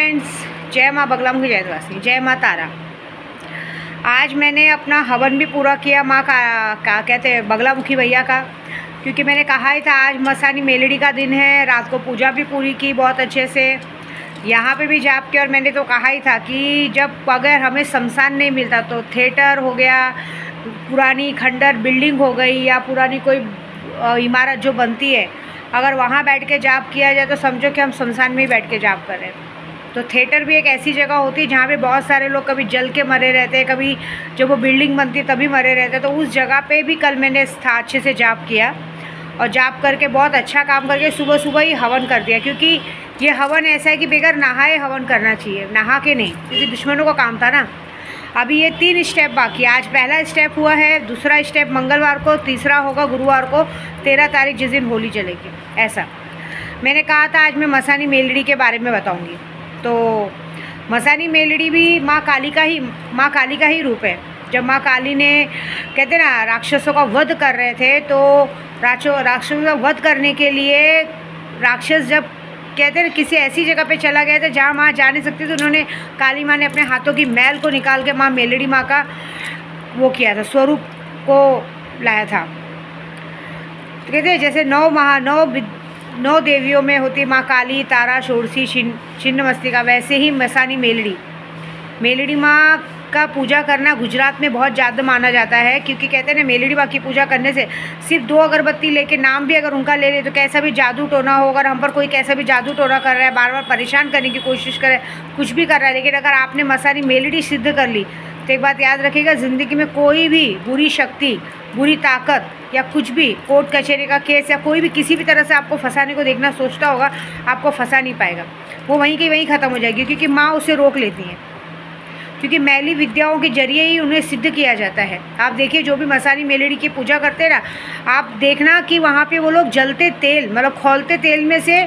Friends, जय माँ बगलामुखी जयवासी, जय माँ तारा। आज मैंने अपना हवन भी पूरा किया माँ का कहते हैं बगलामुखी भैया का, क्योंकि मैंने कहा ही था आज मसानी मेलड़ी का दिन है। रात को पूजा भी पूरी की बहुत अच्छे से, यहाँ पे भी जाप किया। और मैंने तो कहा ही था कि जब अगर हमें शमशान नहीं मिलता तो थिएटर हो गया, पुरानी खंडर बिल्डिंग हो गई, या पुरानी कोई इमारत जो बनती है, अगर वहाँ बैठ के जाप किया जाए तो समझो कि हम शमशान में ही बैठ के जाप कर रहे हैं। तो थिएटर भी एक ऐसी जगह होती है जहाँ पे बहुत सारे लोग कभी जल के मरे रहते हैं, कभी जब वो बिल्डिंग बनती है तभी मरे रहते हैं। तो उस जगह पे भी कल मैंने अच्छे से जाप किया, और जाप करके बहुत अच्छा काम करके सुबह सुबह ही हवन कर दिया। क्योंकि ये हवन ऐसा है कि बगैर नहाए हवन करना चाहिए, नहा के नहीं, क्योंकि दुश्मनों का काम था ना। अभी ये 3 स्टेप बाकी है। आज पहला स्टेप हुआ है, दूसरा स्टेप मंगलवार को, तीसरा होगा गुरुवार को 13 तारीख जिस दिन होली जलेगी। ऐसा मैंने कहा था आज मैं मसानी मेलड़ी के बारे में बताऊंगी। तो मसानी मेलड़ी भी माँ काली का ही रूप है। जब माँ काली ने कहते ना राक्षसों का वध कर रहे थे, तो राक्षसों का वध करने के लिए राक्षस जब कहते हैं किसी ऐसी जगह पे चला गया था जहाँ माँ जा नहीं सकती, तो उन्होंने काली माँ ने अपने हाथों की मैल को निकाल के माँ मेलड़ी माँ का वो किया था, स्वरूप को लाया था। तो कहते हैं जैसे 9 देवियों में होती माँ काली, तारा, षोडशी, छिन्नमस्तिका, वैसे ही मसानी मेलड़ी माँ का पूजा करना गुजरात में बहुत ज़्यादा माना जाता है। क्योंकि कहते हैं ना मेलड़ी माँ की पूजा करने से सिर्फ 2 अगरबत्ती लेके नाम भी अगर उनका ले ले तो कैसा भी जादू टोना हो, अगर हम पर कोई कैसा भी जादू टोना कर रहा है, बार बार परेशान करने की कोशिश कर रहा है, कुछ भी कर रहा है, लेकिन अगर आपने मसानी मेलड़ी सिद्ध कर ली तो एक बात याद रखिएगा, ज़िंदगी में कोई भी बुरी शक्ति, बुरी ताकत या कुछ भी कोर्ट कचहरी का केस या कोई भी किसी भी तरह से आपको फंसाने को देखना सोचता होगा, आपको फंसा नहीं पाएगा। वो वहीं की वहीं ख़त्म हो जाएगी, क्योंकि माँ उसे रोक लेती हैं। क्योंकि मैली विद्याओं के जरिए ही उन्हें सिद्ध किया जाता है। आप देखिए जो भी मसानी मेलड़ी की पूजा करते हैं ना, आप देखना कि वहाँ पे वो लोग जलते तेल मतलब खौलते तेल में से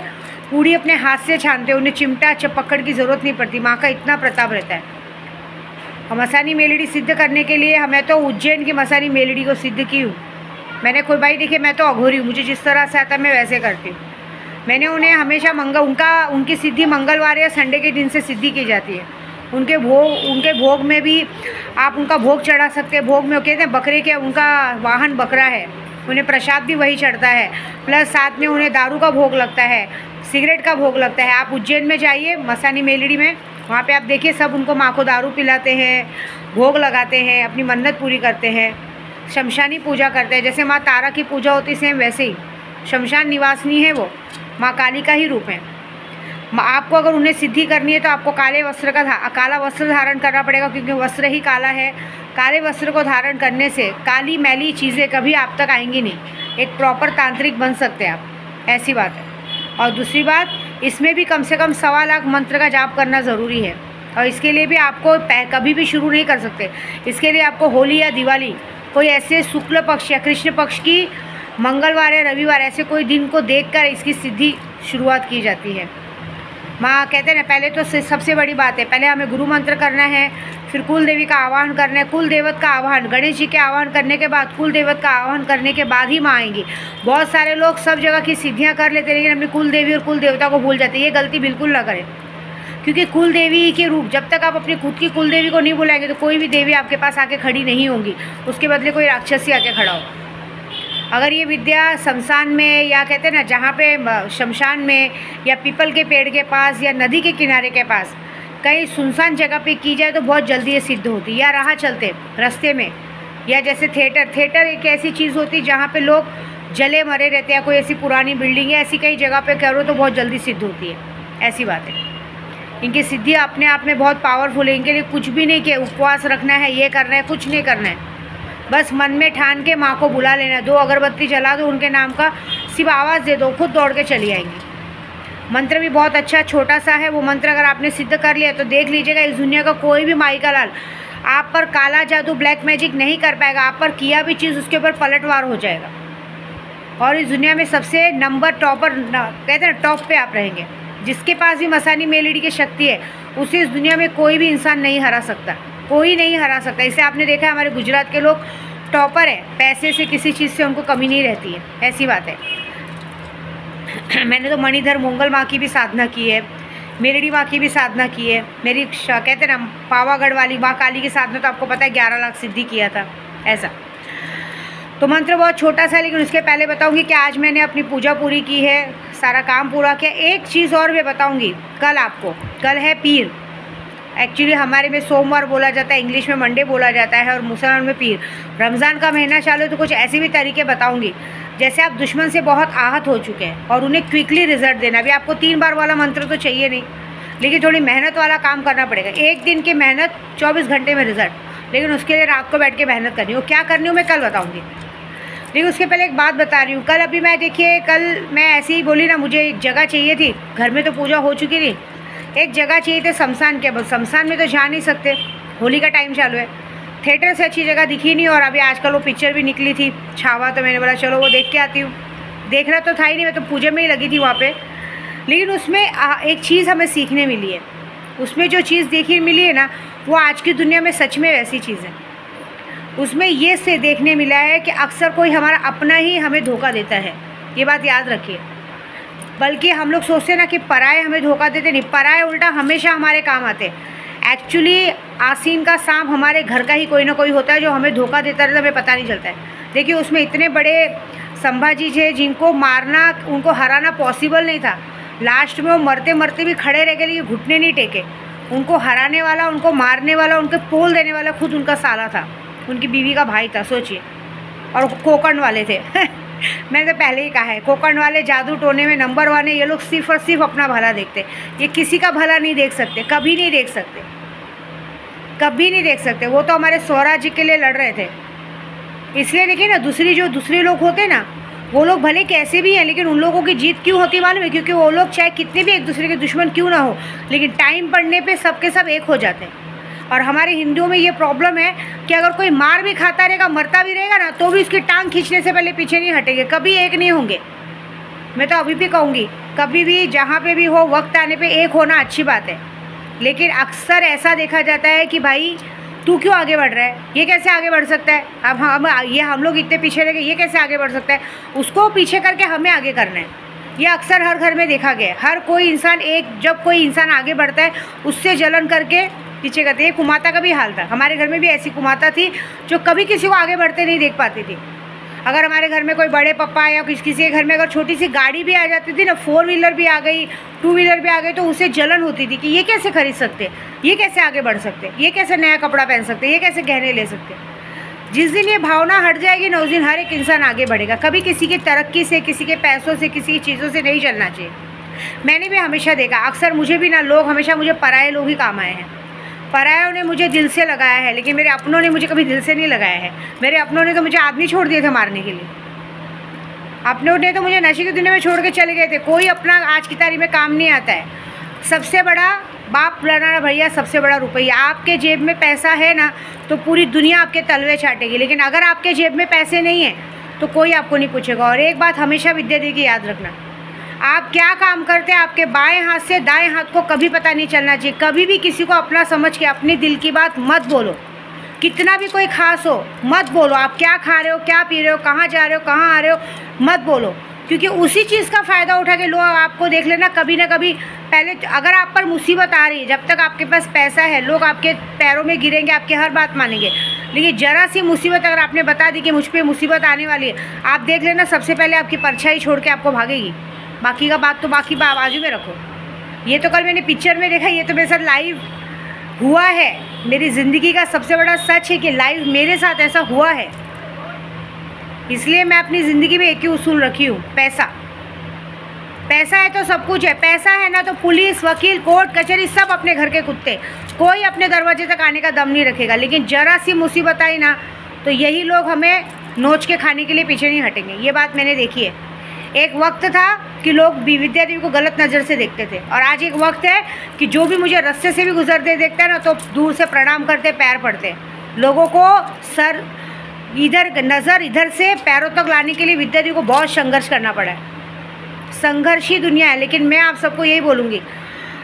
पूड़ी अपने हाथ से छानते हैं। उन्हें चिमटा पकड़ की ज़रूरत नहीं पड़ती, माँ का इतना प्रताप रहता है। और मसानी मेलड़ी सिद्ध करने के लिए मैं तो उज्जैन की मसानी मेलड़ी को सिद्ध की हूँ। मैंने कोई भाई देखिए, मैं तो अघोरी हूँ, मुझे जिस तरह से आता है मैं वैसे करती हूँ। मैंने उन्हें हमेशा उनकी सिद्धि मंगलवार या संडे के दिन से सिद्धि की जाती है। उनके भोग में भी आप उनका भोग चढ़ा सकते हैं। भोग में वो कहते हैं बकरे के, उनका वाहन बकरा है, उन्हें प्रसाद भी वही चढ़ता है, प्लस साथ में उन्हें दारू का भोग लगता है, सिगरेट का भोग लगता है। आप उज्जैन में जाइए मसानी मेलड़ी में, वहाँ पे आप देखिए सब उनको माँ को दारू पिलाते हैं, भोग लगाते हैं, अपनी मन्नत पूरी करते हैं, शमशानी पूजा करते हैं। जैसे माँ तारा की पूजा होती सेम वैसे ही शमशान निवासनी है, वो माँ काली का ही रूप है। आपको अगर उन्हें सिद्धि करनी है तो आपको काला वस्त्र धारण करना पड़ेगा, क्योंकि वस्त्र ही काला है। काले वस्त्र को धारण करने से काली मैली चीज़ें कभी आप तक आएंगी नहीं। एक प्रॉपर तांत्रिक बन सकते हैं आप, ऐसी बात है। और दूसरी बात, इसमें भी कम से कम 1.25 लाख मंत्र का जाप करना ज़रूरी है। और इसके लिए भी आपको कभी भी शुरू नहीं कर सकते। इसके लिए आपको होली या दिवाली, कोई ऐसे शुक्ल पक्ष या कृष्ण पक्ष की मंगलवार या रविवार, ऐसे कोई दिन को देखकर इसकी सिद्धि शुरुआत की जाती है। माँ कहते हैं ना, पहले तो सबसे बड़ी बात है, पहले हमें गुरु मंत्र करना है, फिर कुल देवी का आवाहन करना है। कुल देवत का आवाहन, गणेश जी के आवाहन करने के बाद, कुल देवत का आवाहन करने के बाद ही माँ आएंगी। बहुत सारे लोग सब जगह की सिद्धियाँ कर लेते हैं, लेकिन अपनी कुल देवी और कुल देवता को भूल जाते हैं। ये गलती बिल्कुल ना करें, क्योंकि कुल देवी के रूप, जब तक आप अपनी खुद की कुल देवी को नहीं बुलाएंगे तो कोई भी देवी आपके पास आके खड़ी नहीं होंगी, उसके बदले कोई राक्षस ही आके खड़ा हो। अगर ये विद्या शमशान में, या कहते हैं ना जहाँ पे शमशान में या पीपल के पेड़ के पास या नदी के किनारे के पास कहीं सुनसान जगह पे की जाए तो बहुत जल्दी ये सिद्ध होती है। या राह चलते रास्ते में, या जैसे थिएटर एक ऐसी चीज़ होती है जहाँ पे लोग जले मरे रहते हैं, कोई ऐसी पुरानी बिल्डिंग है, ऐसी कई जगह पे करो तो बहुत जल्दी सिद्ध होती है। ऐसी बात है। इनकी सिद्धि अपने आप में बहुत पावरफुल है। इनके लिए कुछ भी नहीं किया, उपवास रखना है, ये करना है, कुछ नहीं करना है। बस मन में ठान के माँ को बुला लेना, 2 अगरबत्ती जला दो उनके नाम का, सिर्फ आवाज़ दे दो, खुद दौड़ के चली आएंगी। मंत्र भी बहुत अच्छा छोटा सा है। वो मंत्र अगर आपने सिद्ध कर लिया तो देख लीजिएगा, इस दुनिया का कोई भी माई का लाल आप पर काला जादू, ब्लैक मैजिक नहीं कर पाएगा। आप पर किया भी चीज़ उसके ऊपर पलटवार हो जाएगा, और इस दुनिया में सबसे नंबर टॉपर, कहते हैं टॉप पे आप रहेंगे। जिसके पास भी मसानी मेलड़ी की शक्ति है उसे इस दुनिया में कोई भी इंसान नहीं हरा सकता, कोई नहीं हरा सकता। इसे आपने देखा है, हमारे गुजरात के लोग टॉपर है, पैसे से किसी चीज़ से उनको कमी नहीं रहती है, ऐसी बात है। मैंने तो मणिधर मंगल माँ की भी साधना की है, मेलड़ी माँ की भी साधना की है। मेरी कहते ना पावागढ़ वाली माँ काली की साधना तो आपको पता है 11 लाख सिद्धि किया था ऐसा। तो मंत्र बहुत छोटा सा, लेकिन उसके पहले बताऊंगी कि आज मैंने अपनी पूजा पूरी की है, सारा काम पूरा किया। एक चीज़ और मैं बताऊंगी कल आपको, कल है पीर। एक्चुअली हमारे में सोमवार बोला जाता है, इंग्लिश में मंडे बोला जाता है, और मुसलमान में पीर। रमज़ान का महीना चालू, तो कुछ ऐसे भी तरीके बताऊंगी जैसे आप दुश्मन से बहुत आहत हो चुके हैं और उन्हें क्विकली रिजल्ट देना। अभी आपको 3 बार वाला मंत्र तो चाहिए नहीं, लेकिन थोड़ी मेहनत वाला काम करना पड़ेगा। एक दिन की मेहनत 24 घंटे में रिजल्ट, लेकिन उसके लिए रात को बैठ के मेहनत करनी हो। क्या करनी हो मैं कल बताऊँगी, लेकिन उसके पहले एक बात बता रही हूँ। कल अभी मैं देखिए, कल मैं ऐसे ही बोली ना, मुझे एक जगह चाहिए थी, घर में तो पूजा हो चुकी थी, एक जगह चाहिए थी शमशान के। बस शमशान में तो जा नहीं सकते, होली का टाइम चालू है, थिएटर से अच्छी जगह दिखी नहीं, और अभी आजकल वो पिक्चर भी निकली थी छावा, तो मैंने बोला चलो वो देख के आती हूँ। देखना तो था ही नहीं, मैं तो पूजा में ही लगी थी वहाँ पे। लेकिन उसमें एक चीज़ हमें सीखने मिली है, उसमें जो चीज़ देखने मिली है ना, वो आज की दुनिया में सच में वैसी चीज़ है। उसमें ये से देखने मिला है कि अक्सर कोई हमारा अपना ही हमें धोखा देता है, ये बात याद रखिए। बल्कि हम लोग सोचते हैं ना कि पराये हमें धोखा देते, नहीं, पराये उल्टा हमेशा हमारे काम आते। एक्चुअली आसीन का सांप हमारे घर का ही कोई ना कोई होता है जो हमें धोखा देता रहता है, हमें पता नहीं चलता है। देखिए उसमें इतने बड़े संभाजी थे जिनको मारना, उनको हराना पॉसिबल नहीं था। लास्ट में वो मरते मरते भी खड़े रह गए, लेकिन घुटने नहीं टेके। उनको हराने वाला, उनको मारने वाला, उनके पोल देने वाला खुद उनका साला था, उनकी बीवी का भाई था, सोचिए। और कोकण वाले थे मैंने तो पहले ही कहा है, कोकण वाले जादू टोने में नंबर 1 है। ये लोग सिर्फ और सिर्फ अपना भला देखते, ये किसी का भला नहीं देख सकते, कभी नहीं देख सकते, कभी नहीं देख सकते। वो तो हमारे स्वराज्य के लिए लड़ रहे थे। इसलिए देखिए ना, दूसरे लोग होते ना, वो लोग भले कैसे भी हैं, लेकिन उन लोगों की जीत क्यों होती मालूम है? क्योंकि वो लोग चाहे कितने भी एक दूसरे के दुश्मन क्यों ना हो, लेकिन टाइम पड़ने पे सबके सब एक हो जाते हैं। और हमारे हिंदुओं में ये प्रॉब्लम है कि अगर कोई मार भी खाता रहेगा, मरता भी रहेगा ना, तो भी उसकी टांग खींचने से पहले पीछे नहीं हटेंगे, कभी एक नहीं होंगे। मैं तो अभी भी कहूँगी, कभी भी जहाँ पे भी हो, वक्त आने पे एक होना अच्छी बात है। लेकिन अक्सर ऐसा देखा जाता है कि भाई तू क्यों आगे बढ़ रहा है, ये कैसे आगे बढ़ सकता है, अब हम लोग इतने पीछे रह गए, ये कैसे आगे बढ़ सकता है, उसको पीछे करके हमें आगे करना है। ये अक्सर हर घर में देखा गया है। हर कोई इंसान जब कोई इंसान आगे बढ़ता है, उससे जलन करके पीछे करते। ये कुमाता का भी हाल था, हमारे घर में भी ऐसी कुमाता थी जो कभी किसी को आगे बढ़ते नहीं देख पाती थी। अगर हमारे घर में कोई बड़े पप्पा या किसी के घर में अगर छोटी सी गाड़ी भी आ जाती थी ना, 4 व्हीलर भी आ गई, 2 व्हीलर भी आ गई, तो उसे जलन होती थी कि ये कैसे खरीद सकते, ये कैसे आगे बढ़ सकते, ये कैसे नया कपड़ा पहन सकते, ये कैसे गहने ले सकते। जिस दिन ये भावना हट जाएगी ना, उस दिन हर एक इंसान आगे बढ़ेगा। कभी किसी की तरक्की से, किसी के पैसों से, किसी की चीज़ों से नहीं चलना चाहिए। मैंने भी हमेशा देखा, अक्सर मुझे भी ना लोग हमेशा मुझे पराये लोग ही काम आए हैं। परायों ने मुझे दिल से लगाया है, लेकिन मेरे अपनों ने मुझे कभी दिल से नहीं लगाया है। मेरे अपनों ने तो मुझे आदमी छोड़ दिए थे मारने के लिए, अपनों ने तो मुझे नशे की दुनिया में छोड़ के चले गए थे। कोई अपना आज की तारीख में काम नहीं आता है। सबसे बड़ा बाप लगाना भैया, सबसे बड़ा रुपया। आपके जेब में पैसा है ना, तो पूरी दुनिया आपके तलवे चाटेगी, लेकिन अगर आपके जेब में पैसे नहीं है तो कोई आपको नहीं पूछेगा। और एक बात हमेशा विद्या दी की याद रखना, आप क्या काम करते हैं, आपके बाएं हाथ से दाएं हाथ को कभी पता नहीं चलना चाहिए। कभी भी किसी को अपना समझ के अपनी दिल की बात मत बोलो, कितना भी कोई खास हो मत बोलो। आप क्या खा रहे हो, क्या पी रहे हो, कहाँ जा रहे हो, कहाँ आ रहे हो, मत बोलो, क्योंकि उसी चीज़ का फ़ायदा उठा के लोग आपको देख लेना कभी ना कभी। पहले अगर आप पर मुसीबत आ रही है, जब तक आपके पास पैसा है, लोग आपके पैरों में गिरेंगे, आपकी हर बात मानेंगे। लेकिन ज़रा सी मुसीबत अगर आपने बता दी कि मुझ पर मुसीबत आने वाली है, आप देख लेना सबसे पहले आपकी परछाई छोड़ के आपको भागेगी। बाकी का बात तो बाकी बाजू में रखो। ये तो कल मैंने पिक्चर में देखा, ये तो मेरे साथ लाइव हुआ है। मेरी ज़िंदगी का सबसे बड़ा सच है कि लाइव मेरे साथ ऐसा हुआ है। इसलिए मैं अपनी ज़िंदगी में एक ही उसूल रखी हूँ, पैसा। पैसा है तो सब कुछ है। पैसा है ना तो पुलिस, वकील, कोर्ट कचहरी सब अपने घर के कुत्ते, कोई अपने दरवाजे तक आने का दम नहीं रखेगा। लेकिन ज़रा सी मुसीबत आई ना, तो यही लोग हमें नोच के खाने के लिए पीछे नहीं हटेंगे। ये बात मैंने देखी है। एक वक्त था कि लोग विद्या देवी को गलत नज़र से देखते थे, और आज एक वक्त है कि जो भी मुझे रास्ते से भी गुजरते देखता है ना, तो दूर से प्रणाम करते, पैर पड़ते। लोगों को सर इधर, नज़र इधर से पैरों तक लाने के लिए विद्या देवी को बहुत संघर्ष करना पड़ा है। संघर्षी दुनिया है। लेकिन मैं आप सबको यही बोलूँगी,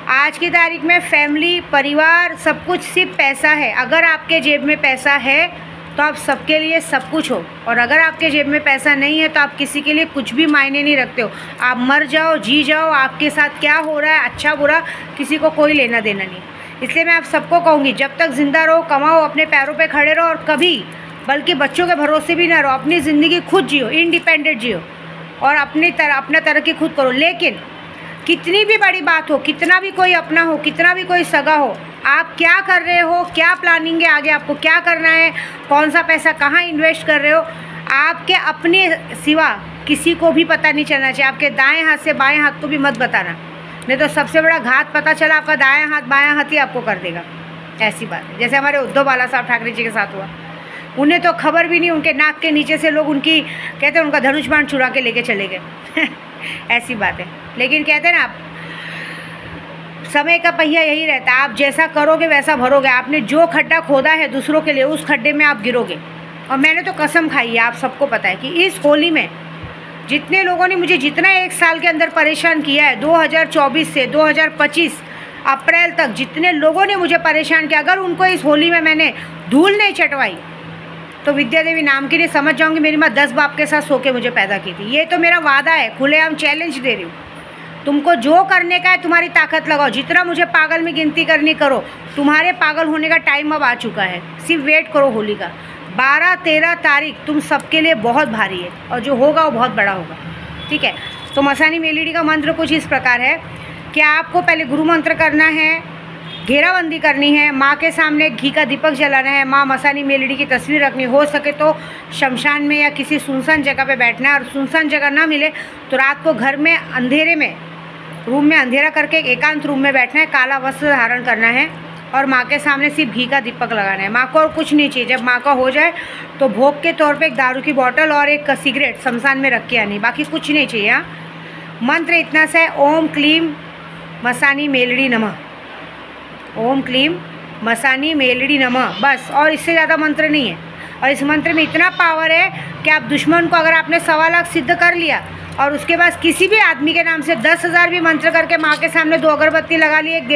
आज की तारीख में फैमिली, परिवार, सब कुछ सिर्फ पैसा है। अगर आपके जेब में पैसा है तो आप सबके लिए सब कुछ हो, और अगर आपके जेब में पैसा नहीं है तो आप किसी के लिए कुछ भी मायने नहीं रखते हो। आप मर जाओ जी जाओ, आपके साथ क्या हो रहा है अच्छा बुरा किसी को कोई लेना देना नहीं। इसलिए मैं आप सबको कहूँगी, जब तक ज़िंदा रहो, कमाओ, अपने पैरों पे खड़े रहो, और कभी बल्कि बच्चों के भरोसे भी ना रहो। अपनी ज़िंदगी खुद जियो, इंडिपेंडेंट जियो, और अपना तरक्की खुद करो। लेकिन कितनी भी बड़ी बात हो, कितना भी कोई अपना हो, कितना भी कोई सगा हो, आप क्या कर रहे हो, क्या प्लानिंग है आगे, आपको क्या करना है, कौन सा पैसा कहाँ इन्वेस्ट कर रहे हो, आपके अपने सिवा किसी को भी पता नहीं चलना चाहिए। आपके दाएं हाथ से बाएं हाथ को भी मत बताना, नहीं तो सबसे बड़ा घात पता चला आपका दाएं हाथ बायां हाथ ही आपको कर देगा। ऐसी बात है, जैसे हमारे उद्धव बाला साहब ठाकरे जी के साथ हुआ। उन्हें तो खबर भी नहीं, उनके नाक के नीचे से लोग उनकी कहते हैं उनका धनुष बाण चुरा के लेके चले गए। ऐसी बात है। लेकिन कहते हैं ना, आप समय का पहिया यही रहता है, आप जैसा करोगे वैसा भरोगे। आपने जो खड्डा खोदा है दूसरों के लिए, उस खड्डे में आप गिरोगे। और मैंने तो कसम खाई है, आप सबको पता है कि इस होली में जितने लोगों ने मुझे जितना एक साल के अंदर परेशान किया है, 2024 से 2025 अप्रैल तक जितने लोगों ने मुझे परेशान किया, अगर उनको इस होली में मैंने धूल नहीं चटवाई तो विद्या देवी नाम की नहीं समझ जाऊंगी मेरी माँ 10 बाप के साथ सो के मुझे पैदा की थी। ये तो मेरा वादा है, खुलेआम चैलेंज दे रही हूँ। तुमको जो करने का है तुम्हारी ताकत लगाओ, जितना मुझे पागल में गिनती करनी करो। तुम्हारे पागल होने का टाइम अब आ चुका है, सिर्फ वेट करो होली का। 12-13 तारीख तुम सबके लिए बहुत भारी है, और जो होगा वो बहुत बड़ा होगा। ठीक है, तो मसानी मेलेडी का मंत्र कुछ इस प्रकार है कि आपको पहले गुरु मंत्र करना है, घेराबंदी करनी है, माँ के सामने घी का दीपक जलाना है, माँ मसानी मेलेडी की तस्वीर रखनी, हो सके तो शमशान में या किसी सुनसान जगह पे बैठना है। और सुनसान जगह ना मिले तो रात को घर में अंधेरे में, रूम में अंधेरा करके एकांत रूम में बैठना है, काला वस्त्र धारण करना है, और माँ के सामने सिर्फ घी का दीपक लगाना है। माँ को और कुछ नहीं चाहिए। जब माँ का हो जाए तो भोग के तौर पे एक दारू की बोतल और एक सिगरेट शमशान में रख के आनी, बाकी कुछ नहीं चाहिए। हाँ, मंत्र इतना सा है, ओम क्लीम मसानी मेलेडी नमः, ओम क्लीम मसानी मेलेडी नमः, बस। और इससे ज़्यादा मंत्र नहीं है। और इस मंत्र में इतना पावर है कि आप दुश्मन को, अगर आपने 1.25 लाख सिद्ध कर लिया और उसके बाद किसी भी आदमी के नाम से 10,000 भी मंत्र करके माँ के सामने 2 अगरबत्ती लगा ली, एक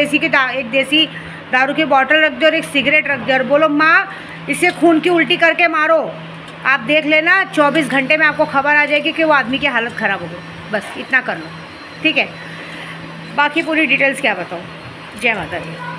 देसी दारू की बोतल रख दो और एक सिगरेट रख दो और बोलो माँ इसे खून की उल्टी करके मारो, आप देख लेना 24 घंटे में आपको खबर आ जाएगी कि वो आदमी की हालत ख़राब हो गई। बस इतना कर लो, ठीक है। बाकी पूरी डिटेल्स क्या बताऊँ। जय माता दी।